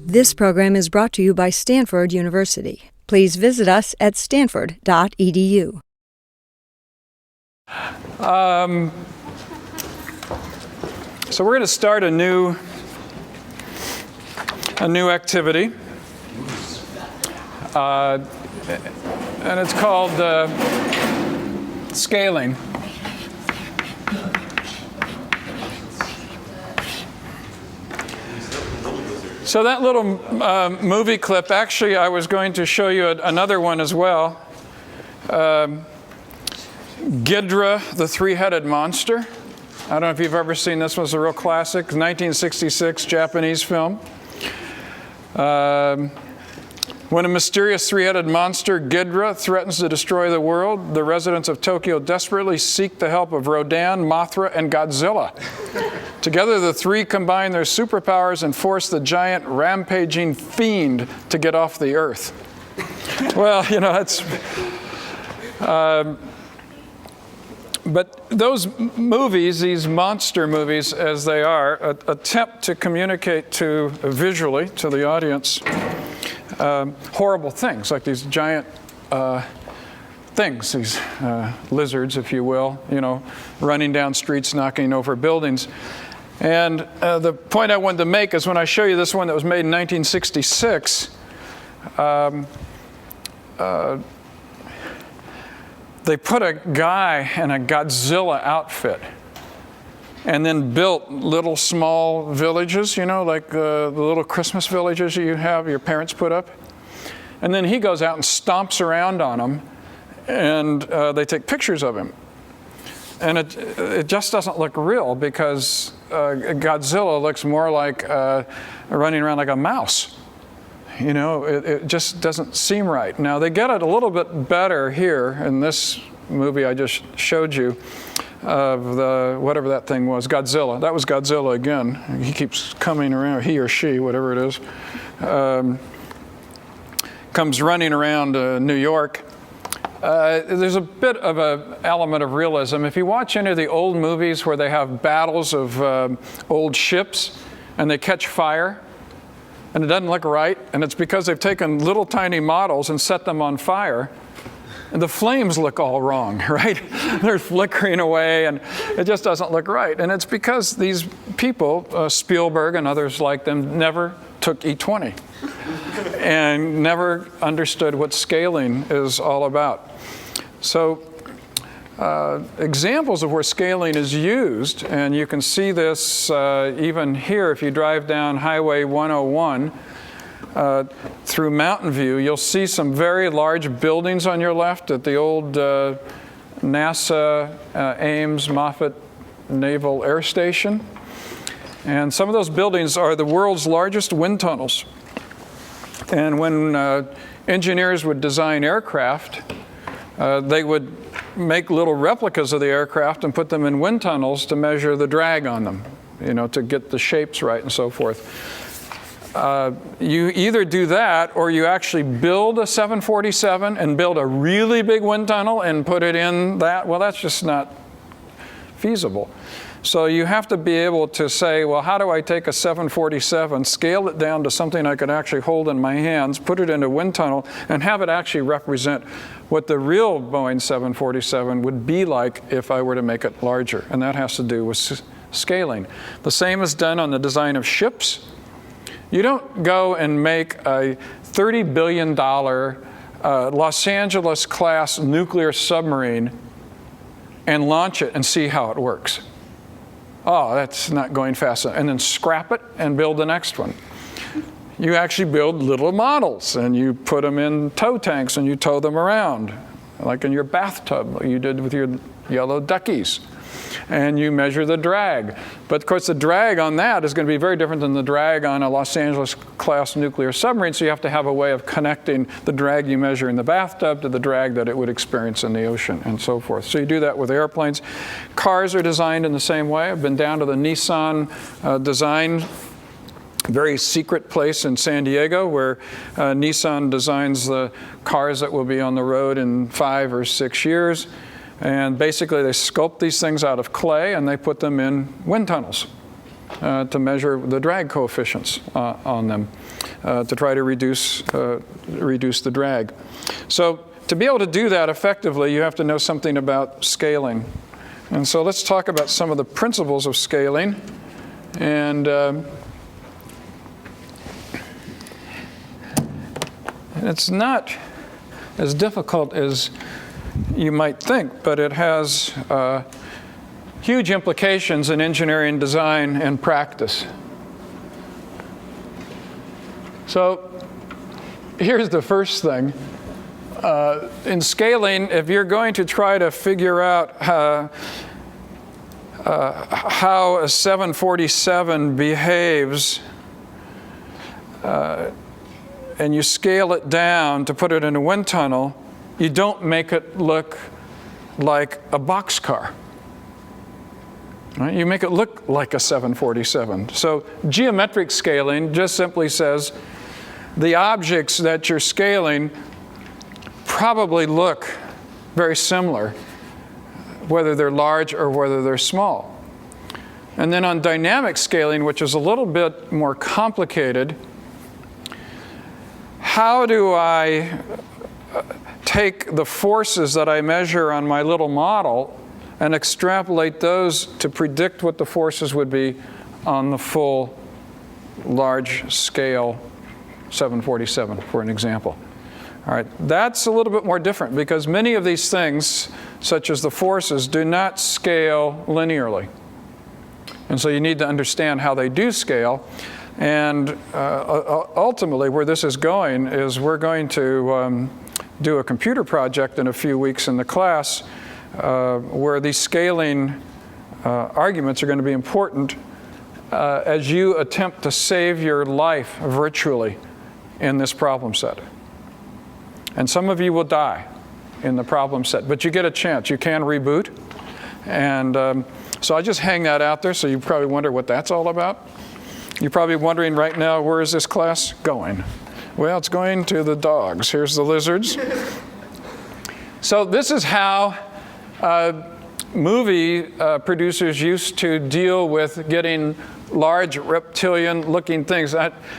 This program is brought to you by Stanford University. Please visit us at stanford.edu. So we're going to start a new activity, and it's called scaling. So that little movie clip, actually, I was going to show you another one as well. Ghidra, the three-headed monster. I don't know if you've ever seen this. One. It's a real classic, 1966 Japanese film. When a mysterious three-headed monster, Ghidra, threatens to destroy the world, the residents of Tokyo desperately seek the help of Rodan, Mothra, and Godzilla. Together, the three combine their superpowers and force the giant rampaging fiend to get off the earth. Well, you know, that's... But those movies, these monster movies as they are, attempt to communicate visually to the audience horrible things, like these giant things, these lizards, if you will, running down streets, knocking over buildings. And the point I wanted to make is when I show you this one that was made in 1966, they put a guy in a Godzilla outfit and then built little small villages, like the little Christmas villages your parents put up. And then he goes out and stomps around on them, and they take pictures of him. And it just doesn't look real because Godzilla looks more like running around like a mouse. It just doesn't seem right. Now, they get it a little bit better here in this movie I just showed you of whatever that thing was, Godzilla. That was Godzilla again. He keeps coming around, he or she, whatever it is, comes running around New York. There's a bit of an element of realism. If you watch any of the old movies where they have battles of old ships and they catch fire, and it doesn't look right, and it's because they've taken little tiny models and set them on fire, and the flames look all wrong, right? They're flickering away, and it just doesn't look right. And it's because these people, Spielberg and others like them, never took E20 and never understood what scaling is all about. So examples of where scaling is used, and you can see this even here if you drive down Highway 101 through Mountain View, you'll see some very large buildings on your left at the old NASA Ames Moffett Naval Air Station. And some of those buildings are the world's largest wind tunnels. And when engineers would design aircraft, they would make little replicas of the aircraft and put them in wind tunnels to measure the drag on them, to get the shapes right and so forth. You either do that or you actually build a 747 and build a really big wind tunnel and put it in that. Well, that's just not feasible. So you have to be able to say, well, how do I take a 747, scale it down to something I could actually hold in my hands, put it in a wind tunnel, and have it actually represent what the real Boeing 747 would be like if I were to make it larger. And that has to do with scaling. The same is done on the design of ships. You don't go and make a $30 billion Los Angeles class nuclear submarine and launch it and see how it works. Oh, that's not going fast enough. And then scrap it and build the next one. You actually build little models and you put them in tow tanks and you tow them around, like in your bathtub, like you did with your yellow duckies. And you measure the drag. But of course the drag on that is going to be very different than the drag on a Los Angeles class nuclear submarine, so you have to have a way of connecting the drag you measure in the bathtub to the drag that it would experience in the ocean and so forth. So you do that with airplanes. Cars are designed in the same way. I've been down to the Nissan design, very secret place in San Diego where Nissan designs the cars that will be on the road in 5 or 6 years. And basically they sculpt these things out of clay and they put them in wind tunnels. to measure the drag coefficients on them to try to reduce the drag. So to be able to do that effectively, you have to know something about scaling. And so let's talk about some of the principles of scaling. And it's not as difficult as you might think, but it has huge implications in engineering, design, and practice. So here's the first thing. In scaling, if you're going to try to figure out how a 747 behaves, and you scale it down to put it in a wind tunnel, you don't make it look like a boxcar. Right? You make it look like a 747. So geometric scaling just simply says the objects that you're scaling probably look very similar, whether they're large or whether they're small. And then on dynamic scaling, which is a little bit more complicated, how do I take the forces that I measure on my little model and extrapolate those to predict what the forces would be on the full large scale 747, for an example. All right, that's a little bit more different because many of these things, such as the forces, do not scale linearly. And so you need to understand how they do scale. And ultimately, where this is going is we're going to do a computer project in a few weeks in the class where these scaling arguments are going to be important as you attempt to save your life virtually in this problem set. And some of you will die in the problem set, but you get a chance. You can reboot. And so I just hang that out there, so you probably wonder what that's all about. You're probably wondering right now, where is this class going? Well, it's going to the dogs. Here's the lizards. So this is how movie producers used to deal with getting large reptilian-looking things.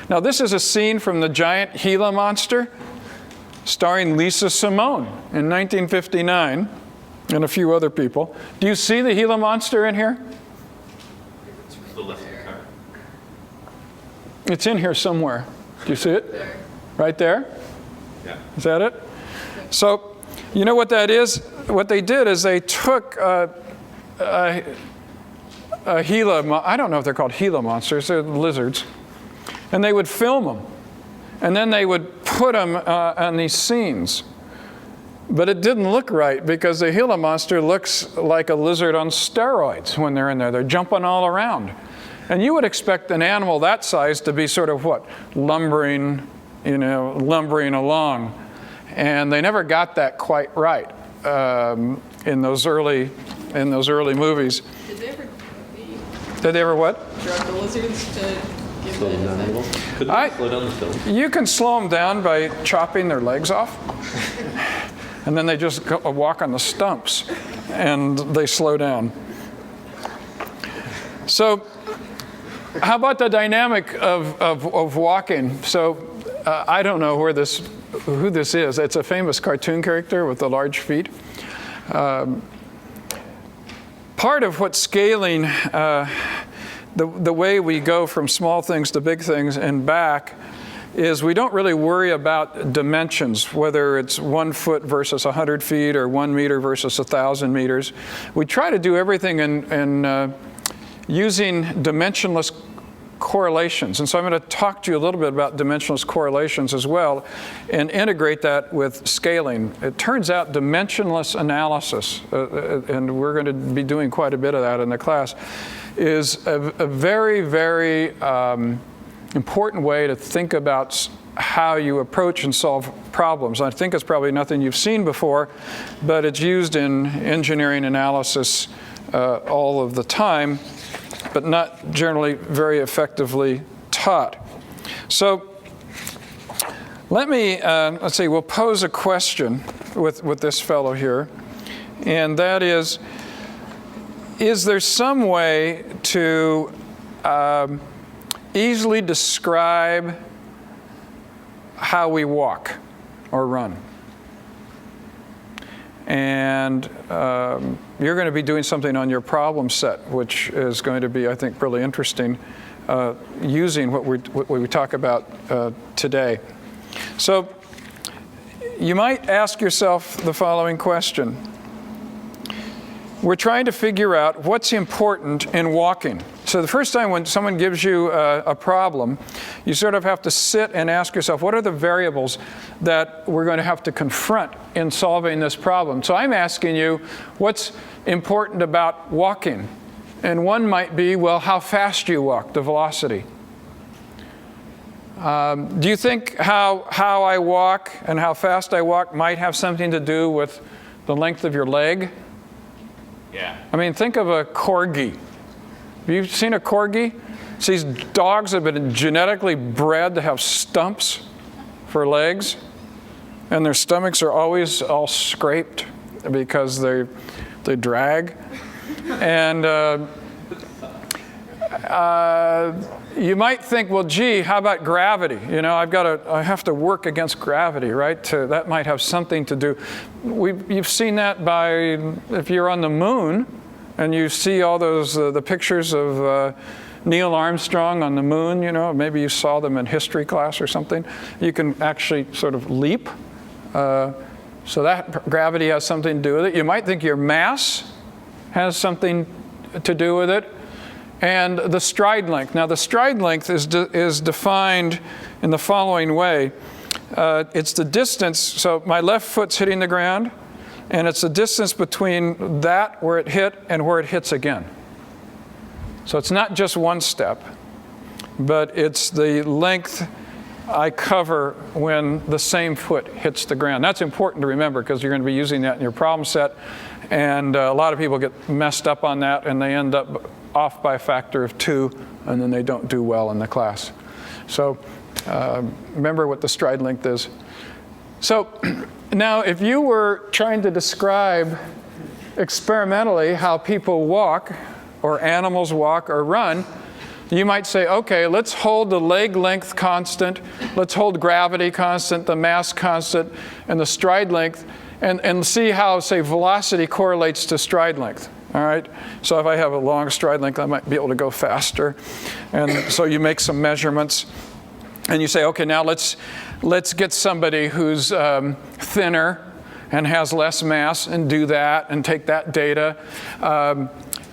Now, this is a scene from the giant Gila monster, starring Lisa Simone in 1959, and a few other people. Do you see the Gila monster in here? It's in here somewhere. Do you see it? There. Right there? Yeah. Is that it? So, you know what that is? What they did is they took a Gila, I don't know if they're called Gila monsters, they're lizards, and they would film them. And then they would put them on these scenes. But it didn't look right because the Gila monster looks like a lizard on steroids when they're in there. They're jumping all around. And you would expect an animal that size to be sort of what? Lumbering along. And they never got that quite right in those early movies. Did they ever Did they ever what? drug the lizards to give Slow them down a little. Could they slow down the film? You can slow them down by chopping their legs off. And then they just walk on the stumps and they slow down. So how about the dynamic of walking? So I don't know who this is. It's a famous cartoon character with the large feet. Part of what scaling, the way we go from small things to big things and back, is we don't really worry about dimensions, whether it's 1 foot versus 100 feet or 1 meter versus 1,000 meters. We try to do everything in using dimensionless correlations. And so I'm going to talk to you a little bit about dimensionless correlations as well and integrate that with scaling. It turns out dimensionless analysis, and we're going to be doing quite a bit of that in the class, is a very, very important way to think about how you approach and solve problems. I think it's probably nothing you've seen before, but it's used in engineering analysis all of the time, but not generally very effectively taught. So let's see, we'll pose a question with this fellow here, and that is there some way to easily describe how we walk or run. And you're going to be doing something on your problem set, which is going to be, I think, really interesting, using what we talk about today. So you might ask yourself the following question. We're trying to figure out what's important in walking. So the first time when someone gives you a problem, you sort of have to sit and ask yourself, what are the variables that we're going to have to confront in solving this problem? So I'm asking you, what's important about walking? And one might be, well, how fast you walk, the velocity. Do you think how I walk and how fast I walk might have something to do with the length of your leg? Yeah. I mean, think of a corgi. Have you seen a corgi? It's these dogs have been genetically bred to have stumps for legs, and their stomachs are always all scraped because they drag. And you might think, well, gee, how about gravity? You know, I have to work against gravity, right? That might have something to do. You've seen that if you're on the moon and you see all those the pictures of Neil Armstrong on the moon. You know, maybe you saw them in history class or something. You can actually sort of leap. So that gravity has something to do with it. You might think your mass has something to do with it. And the stride length. Now, the stride length is defined in the following way. It's the distance, so my left foot's hitting the ground, and it's the distance between that where it hit and where it hits again. So it's not just one step, but it's the length I cover when the same foot hits the ground. That's important to remember because you're going to be using that in your problem set, and a lot of people get messed up on that, and they end up off by a factor of 2, and then they don't do well in the class. So remember what the stride length is. So now if you were trying to describe experimentally how people walk, or animals walk or run, you might say, okay, let's hold the leg length constant, let's hold gravity constant, the mass constant, and the stride length, and see how, say, velocity correlates to stride length. All right, so if I have a long stride length, I might be able to go faster. And so you make some measurements, and you say, okay, now let's get somebody who's thinner and has less mass and do that and take that data.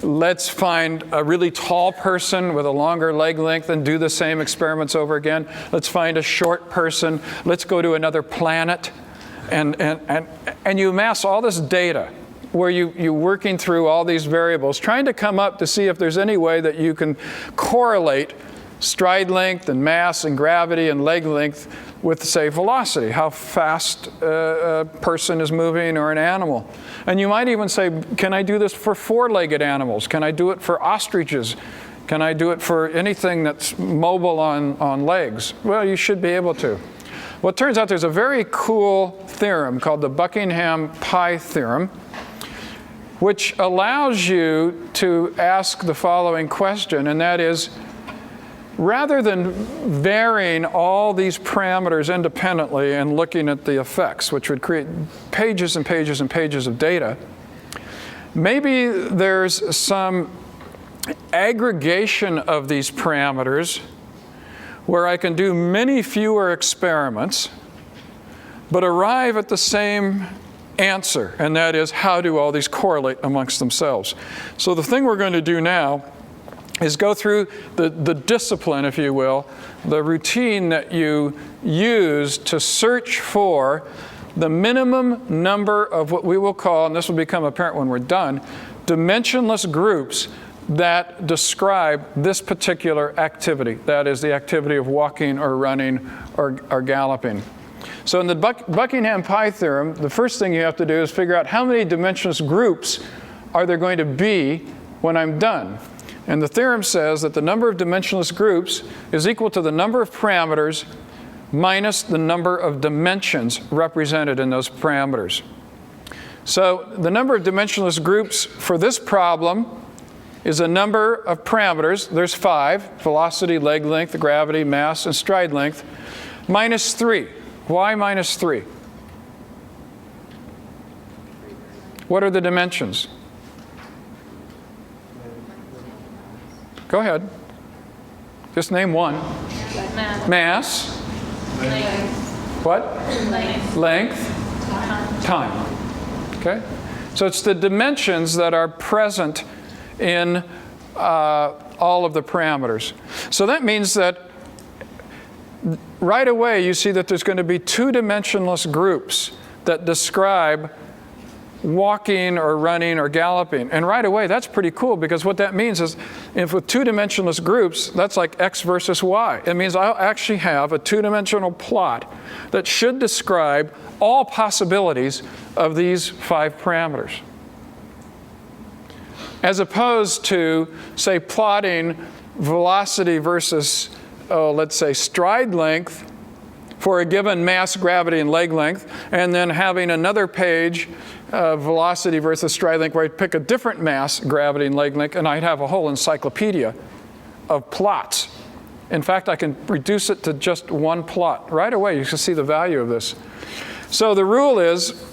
Let's find a really tall person with a longer leg length and do the same experiments over again. Let's find a short person. Let's go to another planet. And you amass all this data where you're working through all these variables, trying to come up to see if there's any way that you can correlate stride length and mass and gravity and leg length with, say, velocity, how fast a person is moving or an animal. And you might even say, can I do this for four-legged animals? Can I do it for ostriches? Can I do it for anything that's mobile on legs? Well, you should be able to. Well, it turns out there's a very cool theorem called the Buckingham PI Theorem, which allows you to ask the following question, and that is, rather than varying all these parameters independently and looking at the effects, which would create pages and pages and pages of data, maybe there's some aggregation of these parameters where I can do many fewer experiments, but arrive at the same answer, and that is, how do all these correlate amongst themselves? So the thing we're going to do now is go through the discipline, if you will, the routine that you use to search for the minimum number of what we will call, and this will become apparent when we're done, dimensionless groups that describe this particular activity. That is the activity of walking or running or galloping. So in the Buckingham PI Theorem, the first thing you have to do is figure out how many dimensionless groups are there going to be when I'm done. And the theorem says that the number of dimensionless groups is equal to the number of parameters minus the number of dimensions represented in those parameters. So the number of dimensionless groups for this problem is a number of parameters. There's 5, velocity, leg length, gravity, mass, and stride length, minus 3. Why minus 3? What are the dimensions? Go ahead. Just name one. Mass. What? Length. Time. Okay? So it's the dimensions that are present in all of the parameters. So that means that right away you see that there's going to be 2-dimensionless groups that describe walking or running or galloping. And right away that's pretty cool, because what that means is if with 2-dimensionless groups, that's like x versus y. It means I'll actually have a 2-dimensional plot that should describe all possibilities of these 5 parameters. As opposed to, say, plotting velocity versus, let's say, stride length for a given mass, gravity, and leg length, and then having another page, velocity versus stride length, where I'd pick a different mass, gravity, and leg length, and I'd have a whole encyclopedia of plots. In fact, I can reduce it to just one plot. Right away, you can see the value of this. So the rule is,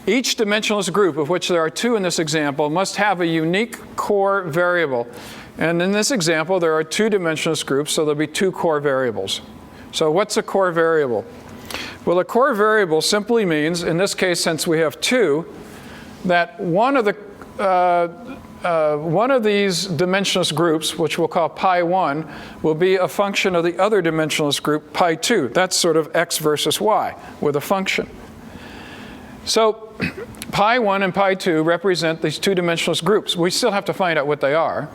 each dimensionless group, of which there are 2 in this example, must have a unique core variable. And in this example, there are 2 dimensionless groups, so there'll be 2 core variables. So what's a core variable? Well, a core variable simply means, in this case, since we have 2, that one of these dimensionless groups, which we'll call pi1, will be a function of the other dimensionless group, pi2. That's sort of x versus y with a function. So pi1 and pi2 represent these 2-dimensionless groups. We still have to find out what they are.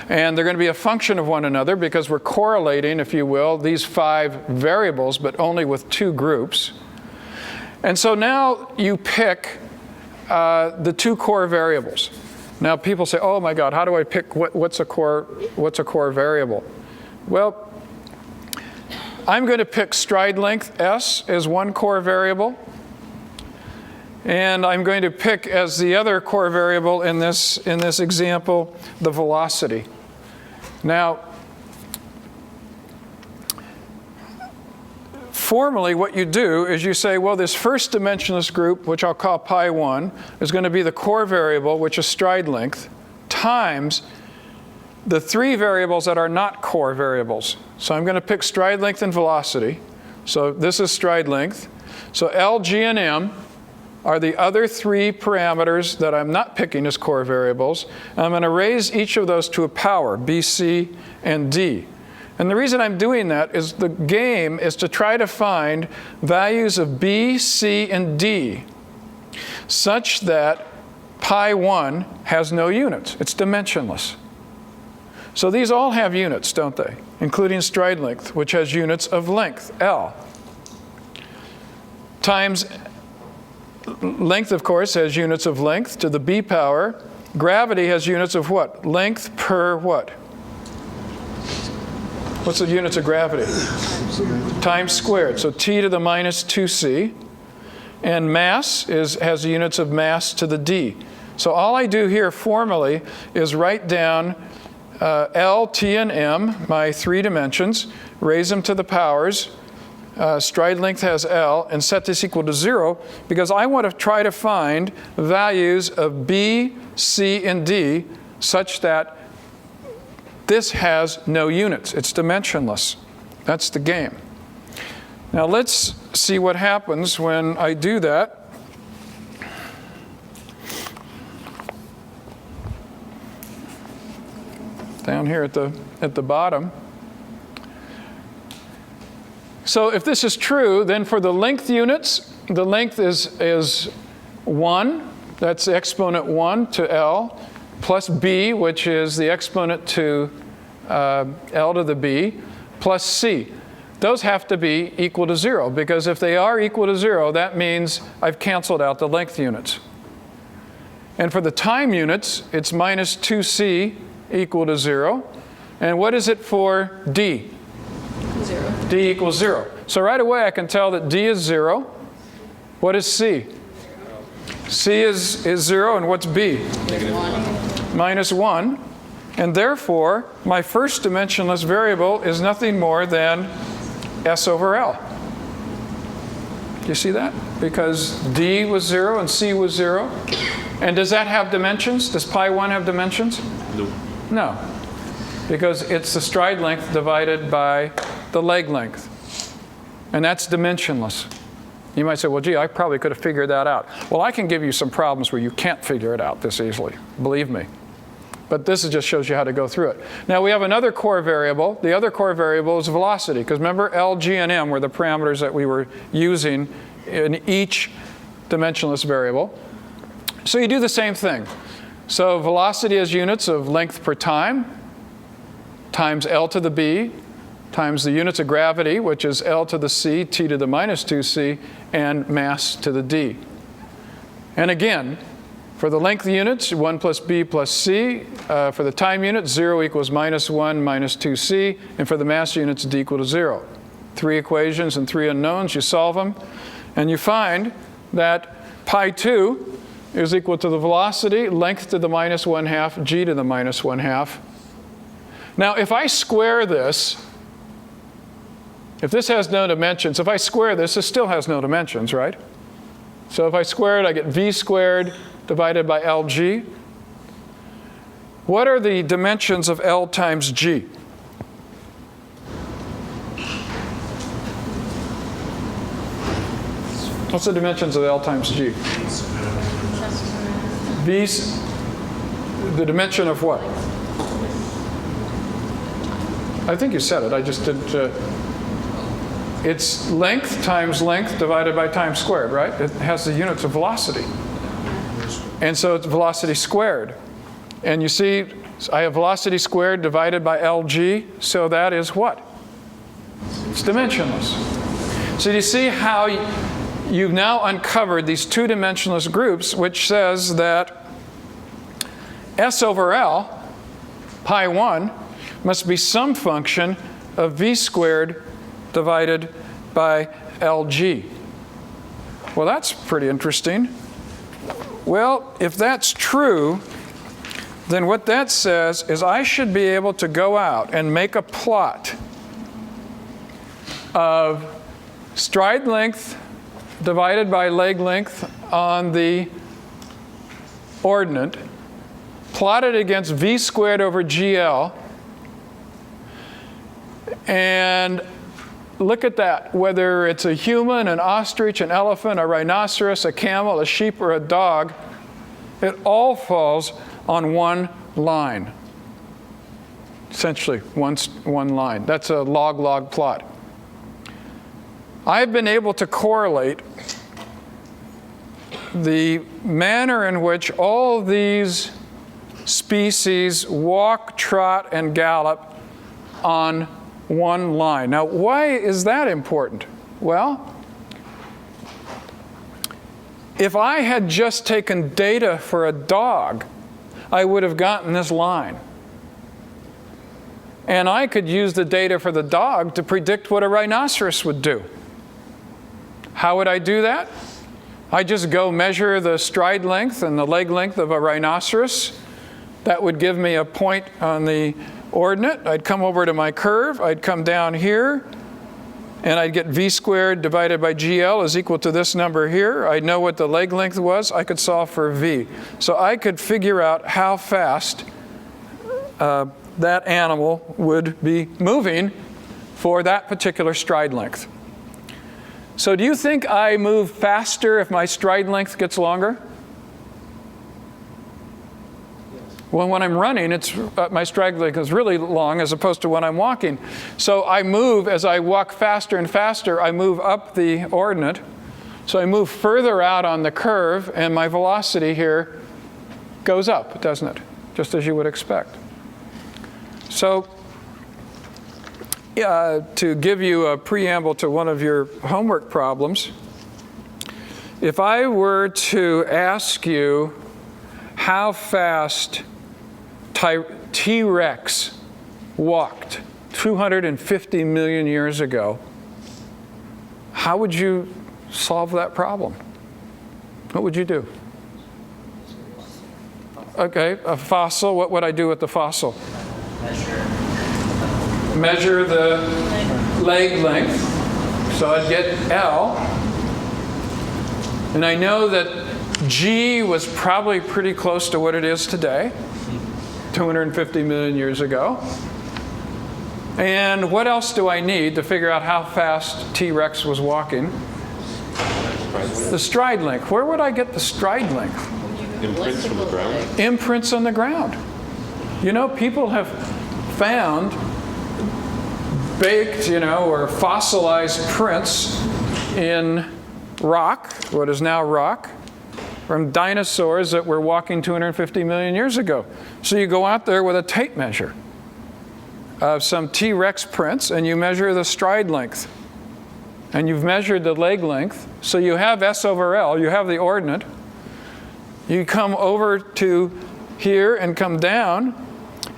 And they're going to be a function of one another because we're correlating, if you will, these 5 variables, but only with 2 groups. And so now you pick the 2 core variables. Now people say, oh my God, how do I pick what's a core variable? Well, I'm going to pick stride length s as one core variable. And I'm going to pick as the other core variable in this example, the velocity. Now, formally what you do is you say, well, this first dimensionless group, which I'll call pi1, is going to be the core variable, which is stride length, times the 3 variables that are not core variables. So I'm going to pick stride length and velocity. So this is stride length. So L, G, and M are the other 3 parameters that I'm not picking as core variables. And I'm going to raise each of those to a power, B, C, and D. And the reason I'm doing that is the game is to try to find values of B, C, and D such that pi1 has no units. It's dimensionless. So these all have units, don't they? Including stride length, which has units of length, L. Times length, of course, has units of length to the B power. Gravity has units of what? Length per what? What's the units of gravity? Times squared. So T to the minus 2C. And mass has units of mass to the D. So all I do here formally is write down L, T, and M, my 3 dimensions, raise them to the powers. Stride length has L, and set this equal to 0, because I want to try to find values of B, C, and D such that this has no units. It's dimensionless. That's the game. Now let's see what happens when I do that. Down here at the bottom. So if this is true, then for the length units, the length is 1. That's the exponent 1 to L, plus B, which is the exponent to L to the B, plus C. Those have to be equal to 0, because if they are equal to 0, that means I've canceled out the length units. And for the time units, it's minus 2C equal to 0. And what is it for D? 0. D equals 0. So right away I can tell that D is 0. What is C? C is 0, and what's B? -1. minus 1. And therefore, my first dimensionless variable is nothing more than S over L. Do you see that? Because D was 0 and C was 0. And does that have dimensions? Does pi 1 have dimensions? No. No. Because it's the stride length divided by the leg length. And that's dimensionless. You might say, well, gee, I probably could have figured that out. Well, I can give you some problems where you can't figure it out this easily. Believe me. But this just shows you how to go through it. Now, we have another core variable. The other core variable is velocity. Because remember, L, G, and M were the parameters that we were using in each dimensionless variable. So you do the same thing. So velocity is units of length per time times L to the B times the units of gravity, which is L to the C, T to the minus 2C, and mass to the D. And again, for the length units, 1 plus B plus C. For the time units, 0 equals minus 1 minus 2C. And for the mass units, D equal to 0. 3 equations and 3 unknowns. You solve them. And you find that pi 2 is equal to the velocity, length to the minus 1/2, G to the minus 1/2. Now, if I square this, if this has no dimensions, if I square this, this still has no dimensions, right? So if I square it, I get V squared divided by LG. What are the dimensions of L times G? What's the dimensions of L times G? V's, the dimension of what? I think you said it, I just didn't. It's length times length divided by time squared, right? It has the units of velocity. And so it's velocity squared. And you see, I have velocity squared divided by LG, so that is what? It's dimensionless. So do you see how you've now uncovered these two dimensionless groups, which says that S over L, pi 1, must be some function of V squared divided by LG. Well, that's pretty interesting. Well, if that's true, then what that says is I should be able to go out and make a plot of stride length divided by leg length on the ordinate, plotted against V squared over GL, and look at that, whether it's a human, an ostrich, an elephant, a rhinoceros, a camel, a sheep, or a dog, it all falls on one line. Essentially, one line. That's a log-log plot. I've been able to correlate the manner in which all these species walk, trot, and gallop on one line. Now, why is that important? Well, if I had just taken data for a dog, I would have gotten this line. And I could use the data for the dog to predict what a rhinoceros would do. How would I do that? I just go measure the stride length and the leg length of a rhinoceros. That would give me a point on the ordinate. I'd come over to my curve. I'd come down here. And I'd get V squared divided by GL is equal to this number here. I'd know what the leg length was. I could solve for V. So I could figure out how fast that animal would be moving for that particular stride length. So do you think I move faster if my stride length gets longer? Well, when I'm running, my stride length is really long as opposed to when I'm walking. So I move, as I walk faster and faster, I move up the ordinate. So I move further out on the curve, and my velocity here goes up, doesn't it? Just as you would expect. So to give you a preamble to one of your homework problems, if I were to ask you how fast T-Rex walked 250 million years ago, how would you solve that problem? What would you do? Okay, a fossil, what would I do with the fossil? Measure the leg length. So I'd get L. And I know that G was probably pretty close to what it is today, 250 million years ago. And what else do I need to figure out how fast T-Rex was walking? The stride length. Where would I get the stride length? Imprints from the ground. Imprints on the ground. You know, people have found baked, or fossilized prints in rock, what is now rock, from dinosaurs that were walking 250 million years ago. So you go out there with a tape measure of some T-Rex prints, and you measure the stride length. And you've measured the leg length. So you have S over L, you have the ordinate. You come over to here and come down,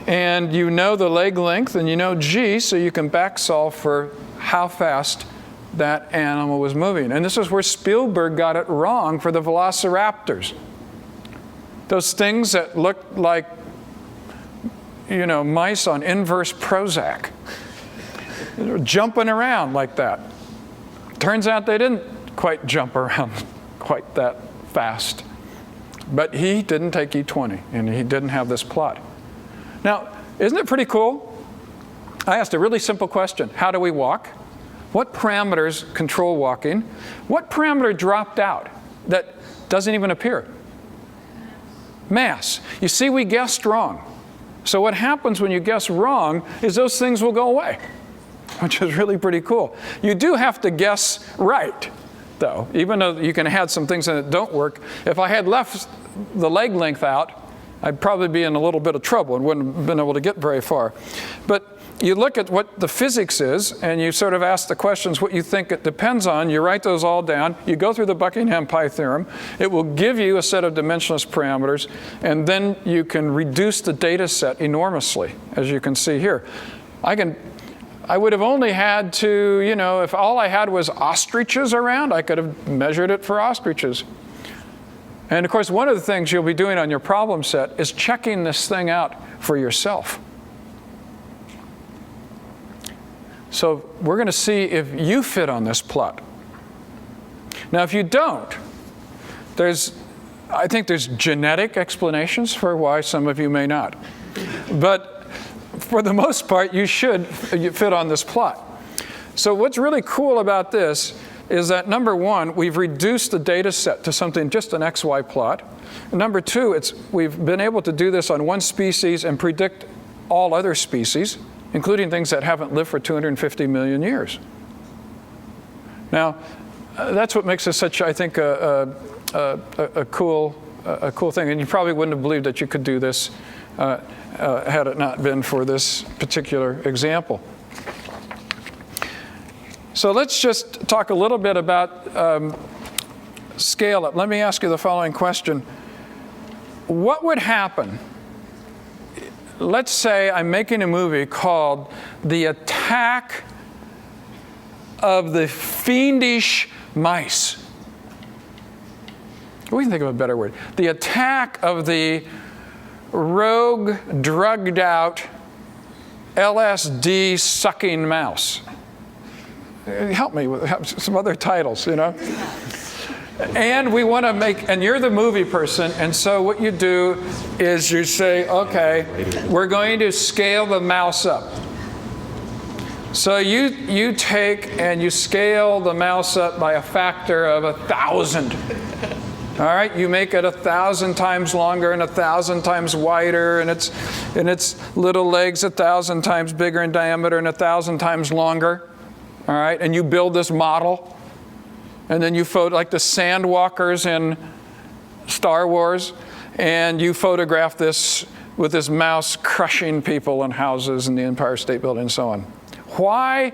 and you know the leg length, and you know G, so you can back solve for how fast that animal was moving. And this is where Spielberg got it wrong for the velociraptors. Those things that looked like, mice on inverse Prozac. They were jumping around like that. Turns out they didn't quite jump around quite that fast. But he didn't take E20, and he didn't have this plot. Now, isn't it pretty cool? I asked a really simple question. How do we walk? What parameters control walking? What parameter dropped out that doesn't even appear? Mass. You see, we guessed wrong. So what happens when you guess wrong is those things will go away, which is really pretty cool. You do have to guess right, though, even though you can add some things in that don't work. If I had left the leg length out, I'd probably be in a little bit of trouble and wouldn't have been able to get very far. But you look at what the physics is, and you sort of ask the questions what you think it depends on. You write those all down. You go through the Buckingham PI Theorem. It will give you a set of dimensionless parameters, and then you can reduce the data set enormously, as you can see here. I would have only had to, if all I had was ostriches around, I could have measured it for ostriches. And of course, one of the things you'll be doing on your problem set is checking this thing out for yourself. So we're going to see if you fit on this plot. Now, if you don't, I think there's genetic explanations for why some of you may not. But for the most part, you should fit on this plot. So what's really cool about this is that, number one, we've reduced the data set to something just an XY plot. And number two, we've been able to do this on one species and predict all other species, including things that haven't lived for 250 million years. Now, that's what makes this such, I think, a cool thing. And you probably wouldn't have believed that you could do this had it not been for this particular example. So let's just talk a little bit about scale up. Let me ask you the following question. What would happen? Let's say I'm making a movie called The Attack of the Fiendish Mice. We can think of a better word. The Attack of the Rogue, Drugged Out, LSD Sucking Mouse. Help me with some other titles, And we want to and you're the movie person, and so what you do is you say, okay, we're going to scale the mouse up. So you take and you scale the mouse up by a factor of 1,000. All right, you make it 1,000 times longer and 1,000 times wider, and its little legs 1,000 times bigger in diameter and 1,000 times longer. All right, and you build this model, and then you like the sandwalkers in Star Wars, and you photograph this with this mouse crushing people in houses in the Empire State Building and so on. Why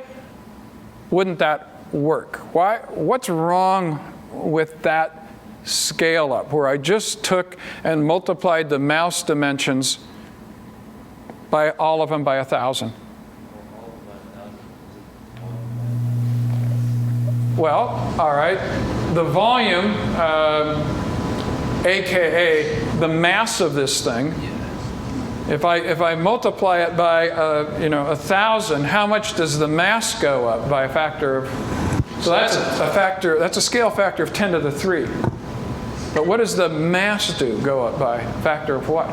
wouldn't that work? What's wrong with that scale up, where I just took and multiplied the mouse dimensions by all of them by 1,000? Well, all right, the volume AKA the mass of this thing. If I multiply it by 1,000, how much does the mass go up by a factor of? So that's a factor. That's a scale factor of 10 to the 3. But what does the mass go up by a factor of what?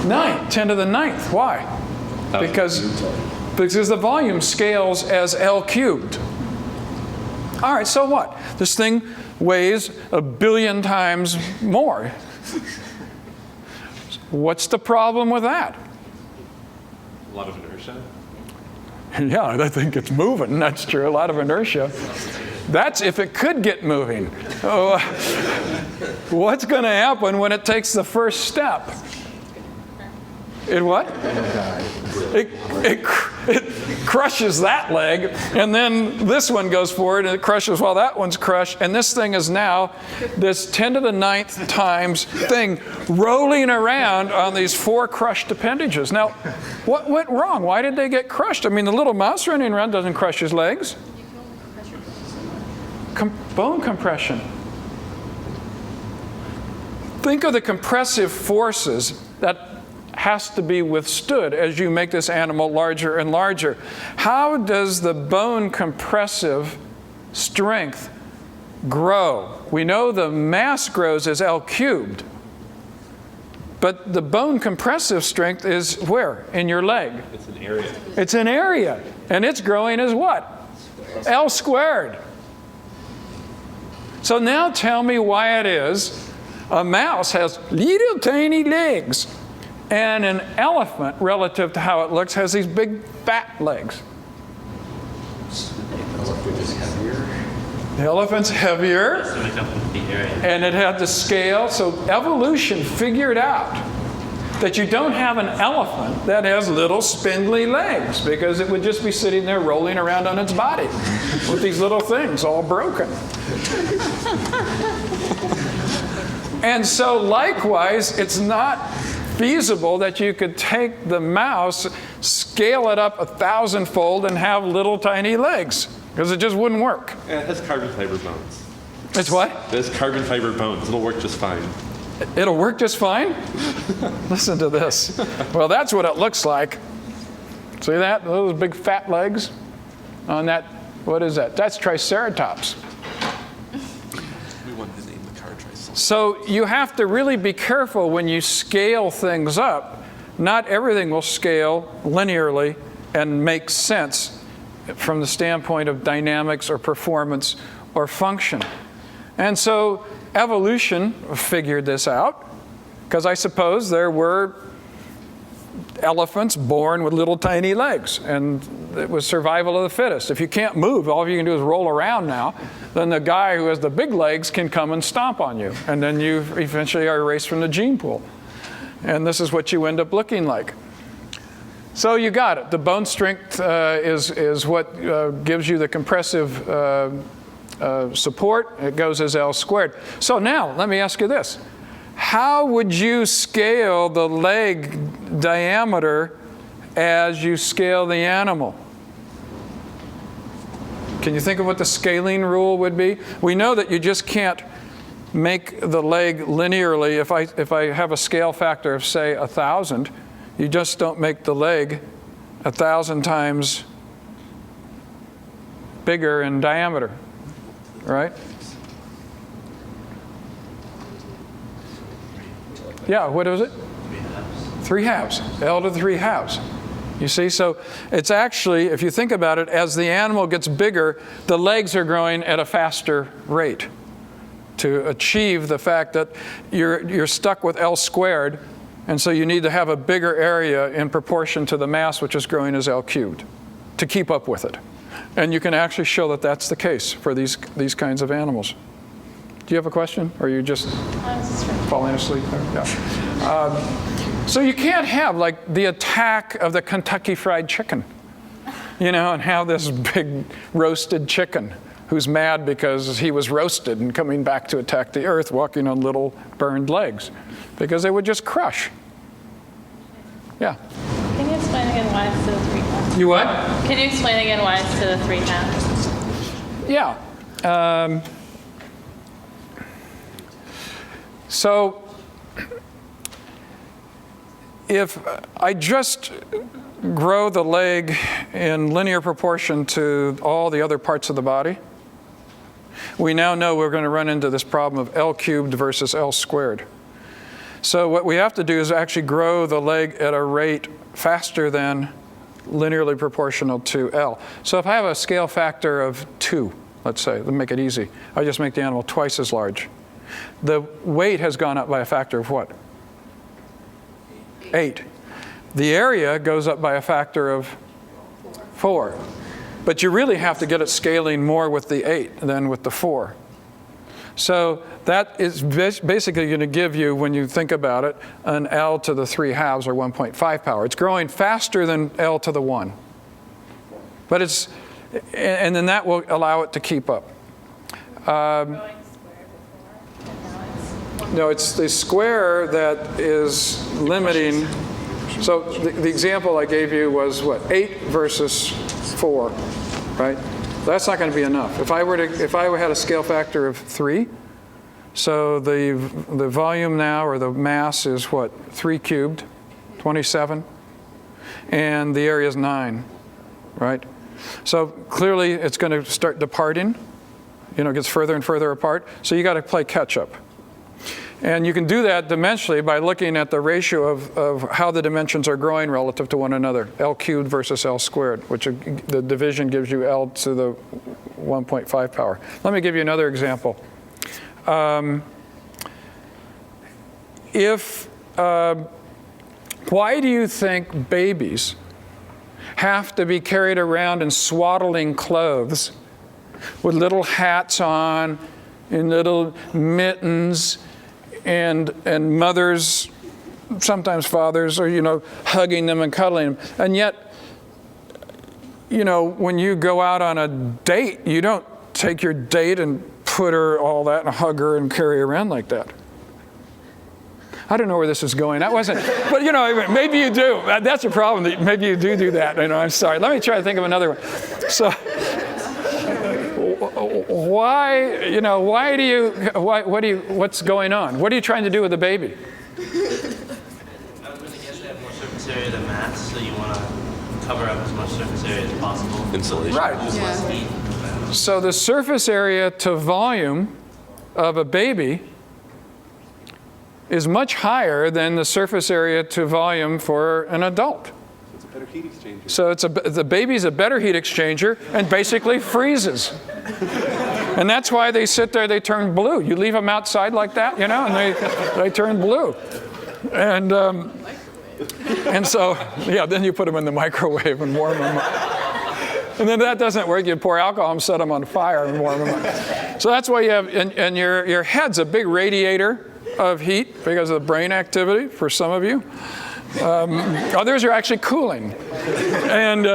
9. 10 to the 9th. Why? Because the volume scales as L cubed. All right. So what? This thing weighs 1 billion times more. What's the problem with that? A lot of inertia. Yeah, I think it's moving. That's true. A lot of inertia. That's if it could get moving. Oh, what's going to happen when it takes the first step? It what? It crushes that leg, and then this one goes forward, and it crushes while that one's crushed, and this thing is now this 10 to the 9th times thing rolling around on these 4 crushed appendages. Now, what went wrong? Why did they get crushed? I mean, the little mouse running around doesn't crush his legs. Bone compression. Think of the compressive forces that has to be withstood as you make this animal larger and larger. How does the bone compressive strength grow? We know the mass grows as L cubed, but the bone compressive strength is where? In your leg. It's an area. It's an area, and it's growing as what? L squared. So now tell me why it is a mouse has little tiny legs, and an elephant, relative to how it looks, has these big fat legs. The elephant's heavier, and it had the scale. So evolution figured out that you don't have an elephant that has little spindly legs, because it would just be sitting there rolling around on its body with these little things all broken. And so likewise, it's not feasible that you could take the mouse, scale it up 1,000-fold, and have little tiny legs, because it just wouldn't work. Yeah, it has carbon fiber bones. It's what? It has carbon fiber bones. It'll work just fine. It'll work just fine? Listen to this. Well, that's what it looks like. See that? Those big fat legs on that. What is that? That's Triceratops. We wanted to name the car Triceratops. So you have to really be careful when you scale things up. Not everything will scale linearly and make sense from the standpoint of dynamics or performance or function. And so evolution figured this out, because I suppose there were elephants born with little tiny legs, and it was survival of the fittest. If you can't move, all you can do is roll around now, then the guy who has the big legs can come and stomp on you, and then you eventually are erased from the gene pool. And this is what you end up looking like. So you got it. The bone strength is what gives you the compressive support. It goes as L squared. So now, let me ask you this. How would you scale the leg diameter as you scale the animal? Can you think of what the scaling rule would be? We know that you just can't make the leg linearly. If I have a scale factor of, say, 1,000, you just don't make the leg 1,000 times bigger in diameter, right? Yeah, what is it? 3 halves. L to 3 halves. You see, so it's actually, if you think about it, as the animal gets bigger, the legs are growing at a faster rate to achieve the fact that you're stuck with L squared, and so you need to have a bigger area in proportion to the mass, which is growing as L cubed, to keep up with it. And you can actually show that that's the case for these kinds of animals. Do you have a question, or are you just falling asleep there? Yeah. So you can't have like the attack of the Kentucky Fried Chicken, you know, and have this big roasted chicken who's mad because he was roasted and coming back to attack the earth, walking on little burned legs, because they would just crush. Yeah. Can you explain again why it's to the 3 halves? You what? Can you explain again why it's to the 3 halves? Yeah. So if I just grow the leg in linear proportion to all the other parts of the body, we now know we're going to run into this problem of L cubed versus L squared. So what we have to do is actually grow the leg at a rate faster than linearly proportional to L. So if I have a scale factor of 2, let's say, to make it easy, I just make the animal twice as large. The weight has gone up by a factor of what? 8. The area goes up by a factor of 4. But you really have to get it scaling more with the 8 than with the 4. So that is basically going to give you, when you think about it, an L to the 3 halves, or 1.5 power. It's growing faster than L to the 1. But it's, and then that will allow it to keep up. No, it's the square that is limiting. So the example I gave you was what? 8 versus 4, right? That's not going to be enough. If I had a scale factor of 3, so the volume now, or the mass, is what? 3 cubed, 27, and the area is 9, right? So clearly it's going to start departing. It gets further and further apart. So you got to play catch up. And you can do that dimensionally by looking at the ratio of how the dimensions are growing relative to one another, L cubed versus L squared, which the division gives you L to the 1.5 power. Let me give you another example. Why do you think babies have to be carried around in swaddling clothes with little hats on and little mittens, and mothers, sometimes fathers, are hugging them and cuddling them? And yet, when you go out on a date, you don't take your date and put her all that and hug her and carry her around like that. I don't know where this is going. That wasn't, but maybe you do. That's a problem. Maybe you do that. I'm sorry. Let me try to think of another one. So, what's going on? What are you trying to do with the baby? I was going to guess they have more surface area than mass, so you want to cover up as much surface area as possible. Insulation. Right. Less heat. So the surface area to volume of a baby is much higher than the surface area to volume for an adult. It's a better heat exchanger. So the baby's a better heat exchanger and basically freezes. And that's why they sit there, they turn blue. You leave them outside like that, and they turn blue. And so, then you put them in the microwave and warm them up. And then that doesn't work. You pour alcohol and set them on fire and warm them up. So that's why you have, and your head's a big radiator of heat because of the brain activity for some of you. Others are actually cooling. And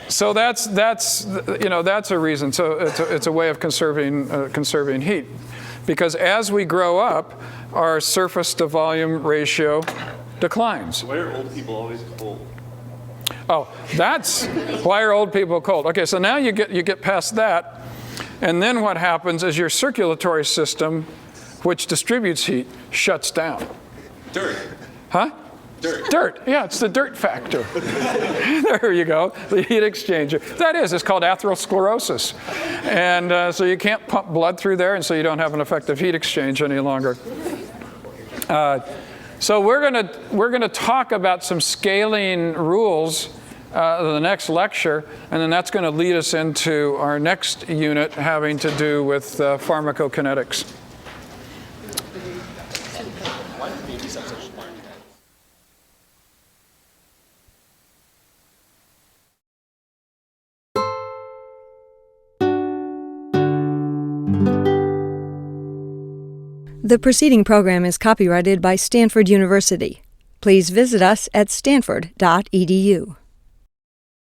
so that's a reason. So it's a way of conserving heat. Because as we grow up, our surface to volume ratio declines. Why are old people always cold? Oh, that's why are old people cold? Okay, so now you get past that, and then what happens is your circulatory system, which distributes heat, shuts down. Dirt. Huh? Dirt. Yeah, it's the dirt factor. There you go, the heat exchanger. It's called atherosclerosis. And so you can't pump blood through there, and so you don't have an effective heat exchange any longer. So we're gonna talk about some scaling rules in the next lecture, and then that's going to lead us into our next unit having to do with pharmacokinetics. Why do babies have such smart The preceding program is copyrighted by Stanford University. Please visit us at stanford.edu.